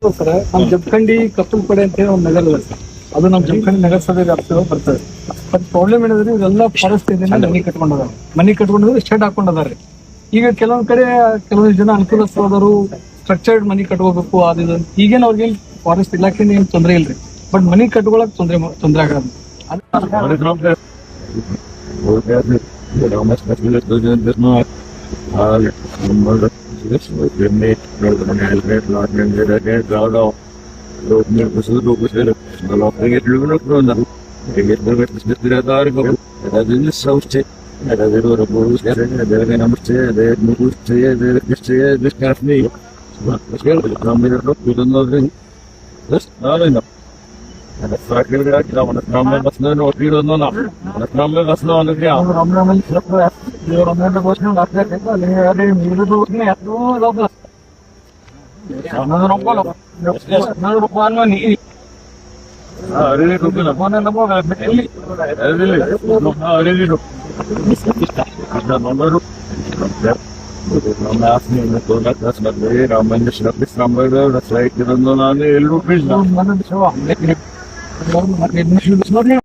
Sir ನಮ್ ಜಮಖಂಡಿ ಕಪ್ಪಲ್ಪಡೆ ಅಂತ ಹೇಳಿ ಒಂದು ನಗರ ಇದೆ ಸರ್. ಅದು ನಮ್ ಜಮಖಂಡಿ ನಗರಸಭೆ ವ್ಯಾಪ್ತಿಯೊಳಗೆ ಬರ್ತದೆ. ಬಟ್ ಪ್ರಾಬ್ಲಮ್ ಏನಂದ್ರೆ ಇವರೆಲ್ಲ ಫಾರೆಸ್ಟ್ ಏರಿಯಾ ಮನಿ ಕಟ್ಕೊಂಡಾರೆ ಶೆಡ್ ಹಾಕೊಂಡದಾರೆ. ಈಗ ಕೆಲವೊಂದ್ ಕಡೆ ಕೆಲವೊಂದು ಜನ ಅನುಕೂಲಸ್ಥರಾದರು ಸ್ಟ್ರಕ್ಚರ್ಡ್ ಮನಿ ಕಟ್ಕೋಬೇಕು ಅದು ಇದು ಅಂತ. ಈಗೇನು ಅವ್ರಿಗೇನು ಫಾರೆಸ್ಟ್ ಇಲಾಖೆಯಿಂದ ಏನು ತೊಂದರೆ ಇಲ್ರಿ. ಬಟ್ ಮನಿ ಕಟ್ಕೊಳಕ್ ತೊಂದರೆ ಆಗೋದು